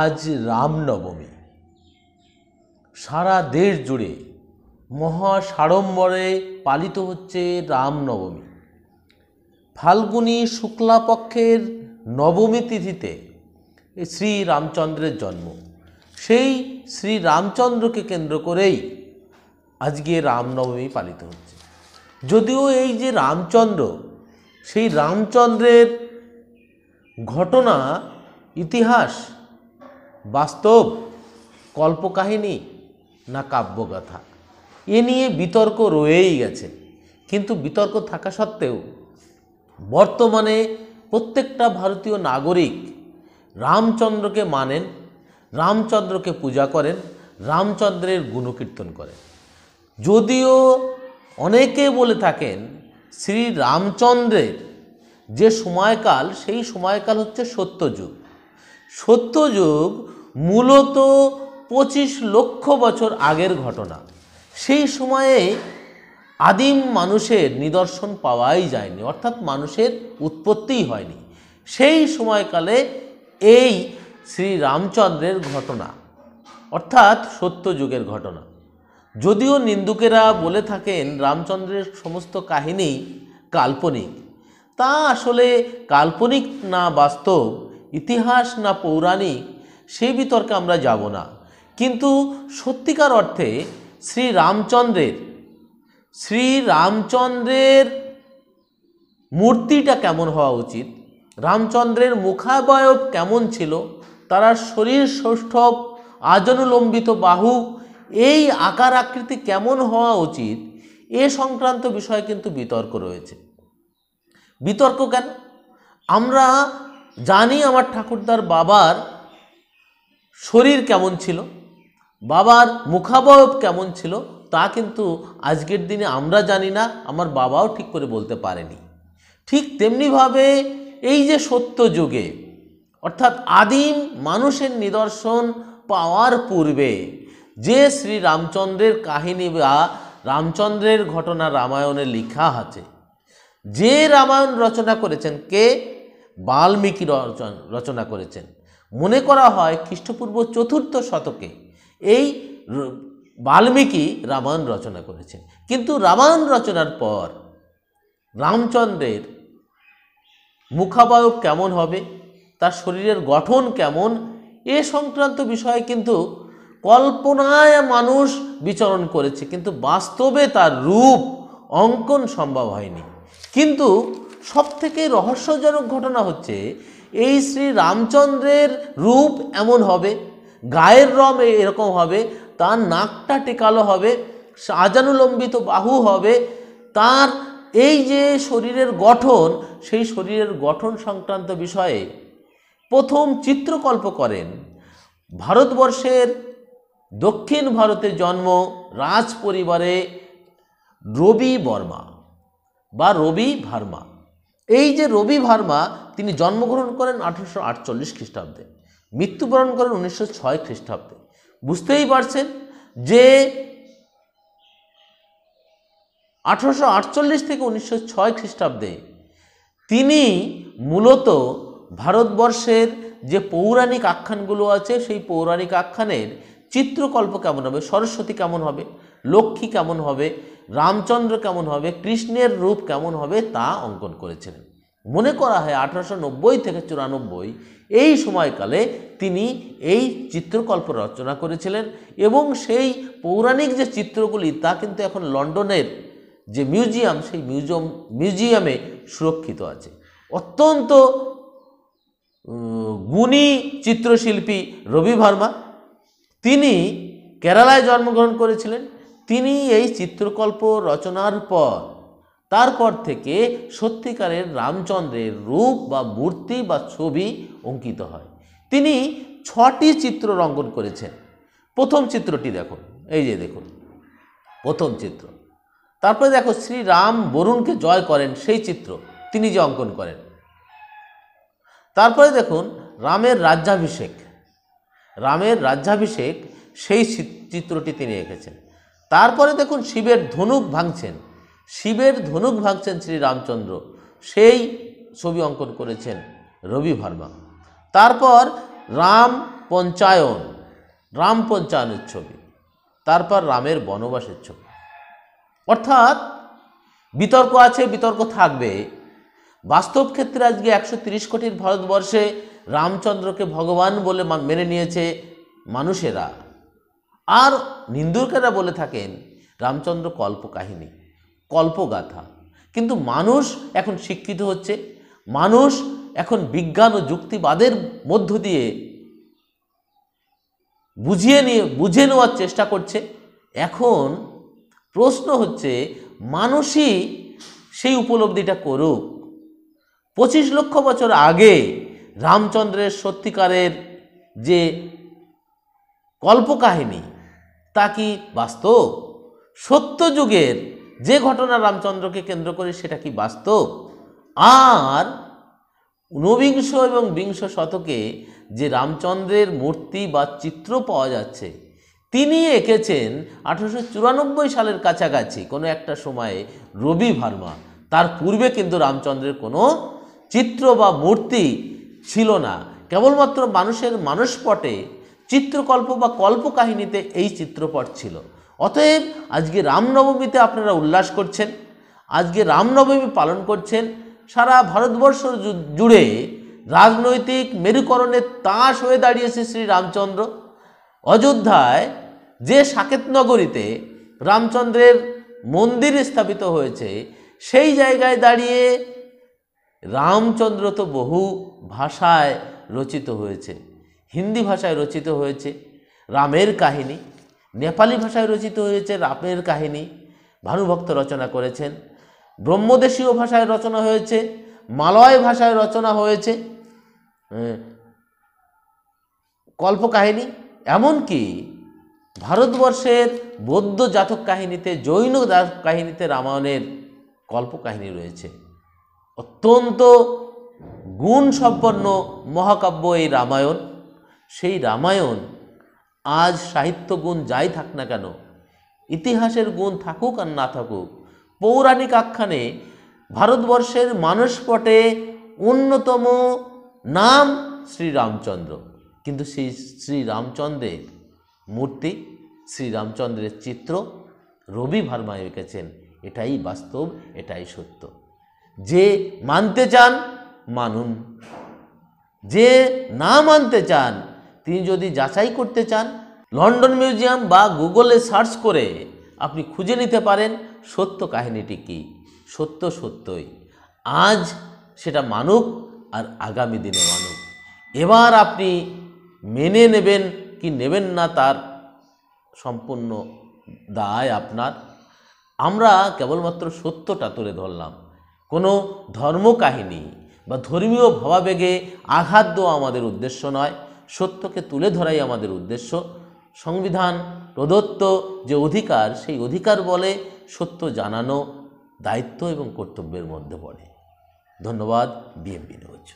আজ রামনবমী। সারা দেশ জুড়ে মহা সাড়ম্বরে পালিত হচ্ছে রামনবমী। ফাল্গুনী শুক্লাপক্ষের নবমী তিথিতে শ্রী রামচন্দ্রের জন্ম। সেই শ্রী রামচন্দ্রকে কেন্দ্র করেই আজকে রামনবমী পালিত হচ্ছে। যদিও এই যে রামচন্দ্র, সেই রামচন্দ্রের ঘটনা, ইতিহাস, বাস্তব, কল্পকাহিনী না কাব্যগাথা, এ নিয়ে বিতর্ক রয়েই গেছে। কিন্তু বিতর্ক থাকা সত্ত্বেও বর্তমানে প্রত্যেকটা ভারতীয় নাগরিক রামচন্দ্রকে মানেন, রামচন্দ্রকে পূজা করেন, রামচন্দ্রের গুণকীর্তন করেন। যদিও অনেকে বলে থাকেন শ্রী রামচন্দ্রের যে সময়কাল, সেই সময়কাল হচ্ছে সত্যযুগ। সত্যযুগ মূলত 25 লক্ষ বছর আগের ঘটনা। সেই সময়ে আদিম মানুষের নিদর্শন পাওয়াই যায়নি, অর্থাৎ মানুষের উৎপত্তিই হয়নি। সেই সময়কালে এই শ্রী রামচন্দ্রের ঘটনা, অর্থাৎ সত্যযুগের ঘটনা। যদিও নিন্দুকেরা বলে থাকেন রামচন্দ্রের সমস্ত কাহিনী কাল্পনিক, তা আসলে কাল্পনিক না বাস্তব, ইতিহাস না পৌরাণিক, সেই বিতর্কে আমরা যাব না। কিন্তু সত্যিকার অর্থে শ্রী রামচন্দ্রের মূর্তিটা কেমন হওয়া উচিত, রামচন্দ্রের মুখাবয়ব কেমন ছিল, তার শরীর সৌষ্ঠব, আজনুলম্বিত বাহু, এই আকার আকৃতি কেমন হওয়া উচিত, এ সংক্রান্ত বিষয়ে কিন্তু বিতর্ক রয়েছে। বিতর্ক কেন? আমরা জানি আমার ঠাকুরদার বাবার শরীর কেমন ছিল, বাবার মুখাবয়ব কেমন ছিল, তা কিন্তু আজকের দিনে আমরা জানি না, আমার বাবাও ঠিক করে বলতে পারেনি। ঠিক তেমনিভাবে এই যে সত্যযুগে, অর্থাৎ আদিম মানুষের নিদর্শন পাওয়ার পূর্বে যে শ্রী রামচন্দ্রের কাহিনী বা রামচন্দ্রের ঘটনা রামায়ণে লেখা আছে, যে রামায়ণ রচনা করেছেন কে? বাল্মীকি রচনা করেছেন। মনে করা হয় খ্রিস্টপূর্ব 4th শতকে এই বাল্মীকি রামায়ণ রচনা করেছেন। কিন্তু রামায়ণ রচনার পর রামচন্দ্রের মুখাবয়ব কেমন হবে, তার শরীরের গঠন কেমন, এ সংক্রান্ত বিষয়ে কিন্তু কল্পনায় মানুষ বিচরণ করেছে, কিন্তু বাস্তবে তার রূপ অঙ্কন সম্ভব হয়নি। কিন্তু সবথেকে রহস্যজনক ঘটনা হচ্ছে এই শ্রী রামচন্দ্রের রূপ এমন হবে, গায়ের রং এরকম হবে, তার নাকটা টেকালো হবে, আজানুলম্বিত বাহু হবে, তার এই যে শরীরের গঠন, সেই শরীরের গঠন সংক্রান্ত বিষয়ে প্রথম চিত্রকল্প করেন ভারতবর্ষের দক্ষিণ ভারতে জন্ম রাজ পরিবারে রবি বর্মা বা রবি ভার্মা। এই যে রবি ভার্মা, তিনি জন্মগ্রহণ করেন 1848 খ্রিস্টাব্দে, মৃত্যুবরণ করেন 1906 খ্রিস্টাব্দে। বুঝতেই পারছেন যে 1848 থেকে 1906 খ্রিস্টাব্দে তিনি মূলত ভারতবর্ষের যে পৌরাণিক আখ্যানগুলো আছে, সেই পৌরাণিক আখ্যানের চিত্রকল্প কেমন হবে, সরস্বতী কেমন হবে, লক্ষ্মী কেমন হবে, রামচন্দ্র কেমন হবে, কৃষ্ণের রূপ কেমন হবে, তা অঙ্কন করেছিলেন। মনে করা হয় 1890 থেকে 94 এই সময়কালে তিনি এই চিত্রকল্প রচনা করেছিলেন। এবং সেই পৌরাণিক যে চিত্রগুলি, তা কিন্তু এখন লন্ডনের যে মিউজিয়াম, সেই মিউজিয়ামে সুরক্ষিত আছে। অত্যন্ত গুণী চিত্রশিল্পী রবি ভার্মা, তিনি কেরালায় জন্মগ্রহণ করেছিলেন। তিনি এই চিত্রকল্প রচনার পর, তারপর থেকে সত্যিকারের রামচন্দ্রের রূপ বা মূর্তি বা ছবি অঙ্কিত হয়। তিনি 6টি চিত্র অঙ্কন করেছেন। প্রথম চিত্রটি দেখুন, এই যে দেখুন প্রথম চিত্র। তারপরে দেখো শ্রী রাম বরুণকে জয় করেন, সেই চিত্র তিনি যে অঙ্কন করেন। তারপরে দেখুন রামের রাজ্যাভিষেক, সেই চিত্রটি তিনি এঁকেছেন। তারপরে দেখুন শিবের ধনুক ভাঙছেন শ্রী রামচন্দ্র, সেই ছবি অঙ্কন করেছেন রবি ভার্মা। তারপর রাম পঞ্চায়ন, রাম পঞ্চায়নের ছবি, তারপর রামের বনবাসের ছবি। অর্থাৎ বিতর্ক আছে, বিতর্ক থাকবে। বাস্তব ক্ষেত্রে আজকে 130 কোটির ভারতবর্ষে রামচন্দ্রকে ভগবান বলে মেনে নিয়েছে মানুষেরা। আর নিন্দুকেরা বলে থাকেন রামচন্দ্র কল্পকাহিনী, কল্পগাথা। কিন্তু মানুষ এখন শিক্ষিত হচ্ছে, মানুষ এখন বিজ্ঞান ও যুক্তিবাদের মধ্য দিয়ে বুঝে নেওয়ার চেষ্টা করছে। এখন প্রশ্ন হচ্ছে মানুষই সেই উপলব্ধিটা করুক। 25 লক্ষ বছর আগে রামচন্দ্রের সত্যিকারের যে কল্পকাহিনী তা কি বাস্তব? সত্যযুগের যে ঘটনা রামচন্দ্রকে কেন্দ্র করে সেটা কি বাস্তব? আর ঊনবিংশ এবং বিংশ শতকে যে রামচন্দ্রের মূর্তি বা চিত্র পাওয়া যাচ্ছে, তিনি এঁকেছেন 1894 সালের কাছাকাছি কোনো একটা সময়ে রবি ভার্মা। তার পূর্বে কিন্তু রামচন্দ্রের কোনো চিত্র বা মূর্তি ছিল না। কেবলমাত্র মানুষের মানসপটে চিত্রকল্প বা কল্পকাহিনীতে এই চিত্রপট ছিল। অতএব আজকে রামনবমীতে আপনারা উল্লাস করছেন, আজকে রামনবমী পালন করছেন। সারা ভারতবর্ষ জুড়ে রাজনৈতিক মেরুকরণের তাস হয়ে দাঁড়িয়েছে শ্রী রামচন্দ্র। অযোধ্যায় যে সাকেত নগরীতে রামচন্দ্রের মন্দির স্থাপিত হয়েছে, সেই জায়গায় দাঁড়িয়ে রামচন্দ্র তো বহু ভাষায় রচিত হয়েছে। হিন্দি ভাষায় রচিত হয়েছে রামের কাহিনী, নেপালি ভাষায় রচিত হয়েছে রামের কাহিনী, ভানুভক্ত রচনা করেছেন। ব্রহ্মদেশীয় ভাষায় রচনা হয়েছে, মালয় ভাষায় রচনা হয়েছে কল্পকাহিনী। এমনকি ভারতবর্ষের বৌদ্ধ জাতক কাহিনীতে, জৈন জাতক কাহিনীতে রামায়ণের কল্পকাহিনী রয়েছে। অত্যন্ত গুণসম্পন্ন মহাকাব্য এই রামায়ণ। সেই রামায়ণ আজ সাহিত্য গুণ যাই থাক না কেন, ইতিহাসের গুণ থাকুক আর না থাকুক, পৌরাণিক আখ্যানে ভারতবর্ষের মানসপটে অন্যতম নাম শ্রীরামচন্দ্র। কিন্তু সেই শ্রীরামচন্দ্রের মূর্তি, শ্রীরামচন্দ্রের চিত্র রবি ভার্মা এঁকেছেন। এটাই বাস্তব, এটাই সত্য। যে মানতে চান মানুন, যে না মানতে চান তিনি যদি যাচাই করতে চান, লন্ডন মিউজিয়াম বা গুগলে সার্চ করে আপনি খুঁজে নিতে পারেন সত্য কাহিনীটি কী। সত্য সত্যই, আজ সেটা মানুক আর আগামী দিনে মানুক। এবার আপনি মেনে নেবেন কি নেবেন না তার সম্পূর্ণ দায় আপনার। আমরা কেবলমাত্র সত্যটা তুলে ধরলাম, কোনো ধর্মকাহিনী বা ধর্মীয় ভাবাবেগে আঘাত দেওয়া আমাদের উদ্দেশ্য নয়, সত্যকে তুলে ধরাই আমাদের উদ্দেশ্য। সংবিধান প্রদত্ত যে অধিকার, সেই অধিকার বলে সত্য জানানো দায়িত্ব এবং কর্তব্যের মধ্যে পড়ে। ধন্যবাদ। BMP news.